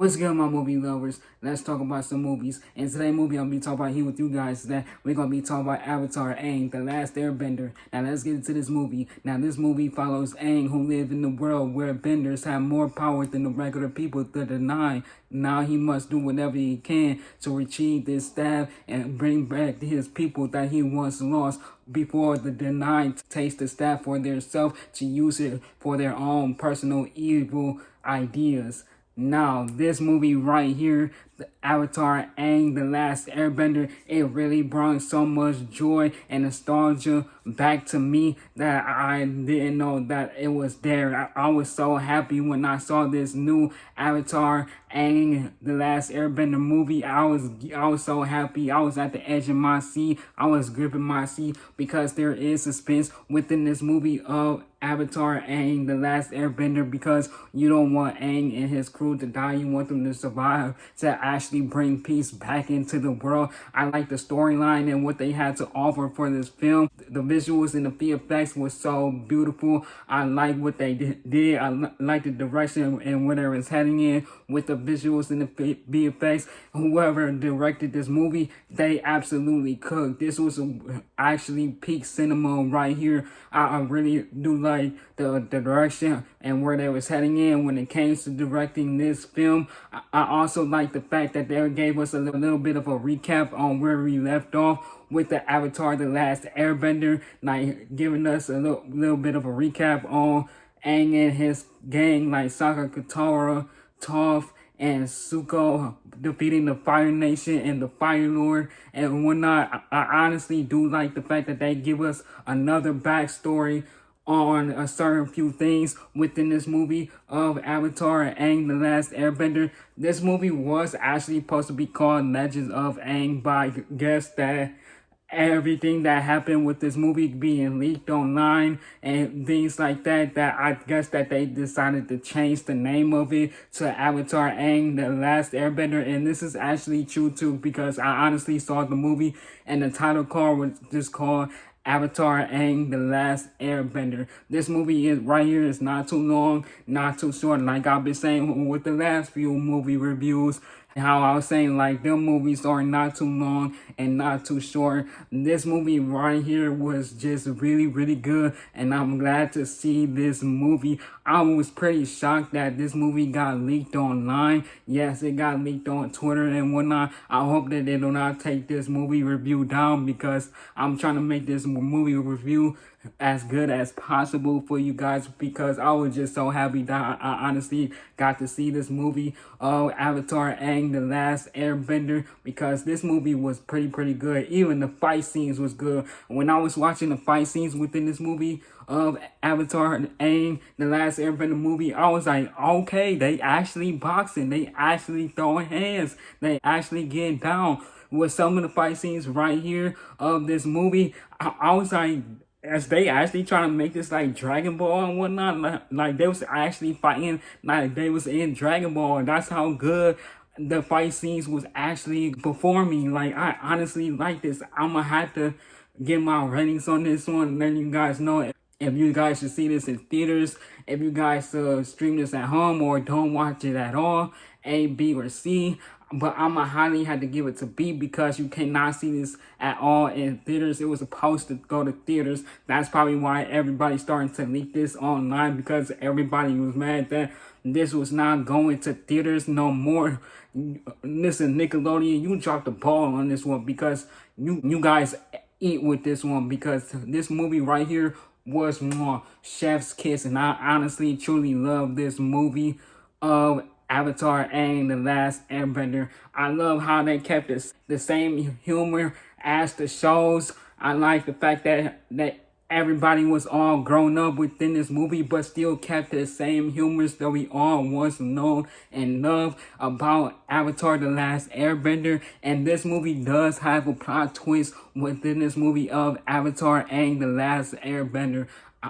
What's good, my movie lovers? Let's talk about some movies. And today's movie I'm gonna be talking about here with you guys is that we're gonna be talking about Avatar Aang, The Last Airbender. Now let's get into this movie. Now this movie follows Aang, who live in the world where benders have more power than the regular people to deny. Now he must do whatever he can to retrieve this staff and bring back his people that he once lost before the denied taste the staff for themselves to use it for their own personal evil ideas. Now, this movie right here, the Avatar Aang The Last Airbender, it really brought so much joy and nostalgia back to me that I didn't know that it was there. I was so happy when I saw this new Avatar Aang The Last Airbender movie. I was so happy. I was at the edge of my seat. I was gripping my seat because there is suspense within this movie of Avatar Aang The Last Airbender, because you don't want Aang and his crew to die. You want them to survive, to actually bring peace back into the world. I like the storyline and what they had to offer for this film. The visuals and the VFX was so beautiful. I like what they did. I like the direction and where they was heading in with the visuals and the VFX. Whoever directed this movie, they absolutely cooked. This was actually peak cinema right here. I really do like the direction and where they was heading in when it came to directing this film. I also like the fact that they gave us a little bit of a recap on where we left off with the Avatar The Last Airbender, like giving us a little bit of a recap on Aang and his gang, like Sokka, Katara, Toph, and Zuko defeating the Fire Nation and the Fire Lord and whatnot. I honestly do like the fact that they give us another backstory on a certain few things within this movie of Avatar Aang The Last Airbender. This movie was actually supposed to be called Legends of Aang, but I guess that everything that happened with this movie being leaked online and things like that, that I guess that they decided to change the name of it to Avatar Aang The Last Airbender. And this is actually true too, because I honestly saw the movie and the title card was just called Avatar Aang The Last Airbender. This movie is right here is not too long, not too short. Like I've been saying with the last few movie reviews, how I was saying, like, them movies are not too long and not too short. This movie right here was just really, really good, and I'm glad to see this movie. I was pretty shocked that this movie got leaked online. Yes, it got leaked on Twitter and whatnot. I hope that they do not take this movie review down, because I'm trying to make this movie review as good as possible for you guys, because I was just so happy that I honestly got to see this movie of Avatar Aang The Last Airbender, because this movie was pretty good. Even the fight scenes was good. When I was watching the fight scenes within this movie of Avatar Aang The Last Airbender movie, I was like, okay, they actually boxing, they actually throwing hands, they actually getting down. With some of the fight scenes right here of this movie, I was like, as they actually trying to make this like Dragon Ball and whatnot, like they was actually fighting like they was in Dragon Ball, and that's how good the fight scenes was actually performing. Like, I honestly like this. I'm gonna have to get my ratings on this one and let you guys know if you guys should see this in theaters, if you guys stream this at home or don't watch it at all, A, B, or C. But I'ma highly have to give it to B, because you cannot see this at all in theaters. It was supposed to go to theaters. That's probably why everybody's starting to leak this online, because everybody was mad that this was not going to theaters no more. Listen, Nickelodeon, you dropped the ball on this one, because you guys eat with this one, because this movie right here was more chef's kiss, and I honestly truly love this movie of Avatar Aang The Last Airbender. I love how they kept the same humor as the shows. I like the fact that everybody was all grown up within this movie, but still kept the same humors that we all once known and loved about Avatar The Last Airbender. And this movie does have a plot twist within this movie of Avatar Aang The Last Airbender.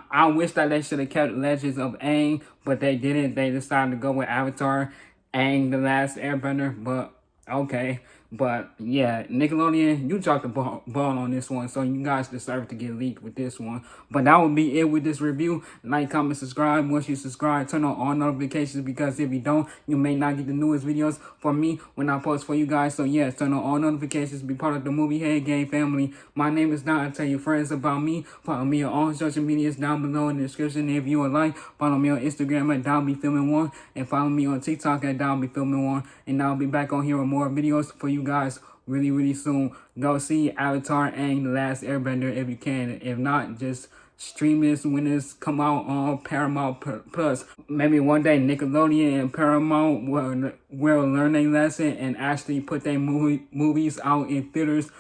I wish that they should have kept Legends of Aang, but they didn't. They decided to go with Avatar Aang The Last Airbender, but okay. But yeah, Nickelodeon, you dropped the ball on this one, so you guys deserve to get leaked with this one. But that would be it with this review. Like, comment, subscribe. Once you subscribe, turn on all notifications, because if you don't, you may not get the newest videos from me when I post for you guys. So yes, turn on all notifications. Be part of the Movie Head Gang family. My name is Don. Tell your friends about me. Follow me on all social medias down below in the description. If you would like, follow me on Instagram at DonBeFilming1, and follow me on TikTok at DonBeFilming1. And I'll be back on here with more videos for you guys really soon. Go see Avatar Aang The Last Airbender if you can. If not, just stream this when it's come out on Paramount Plus. Maybe one day Nickelodeon and Paramount will learn a lesson and actually put their movies out in theaters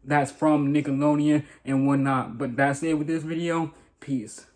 that's from Nickelodeon and whatnot. But that's it with this video. Peace.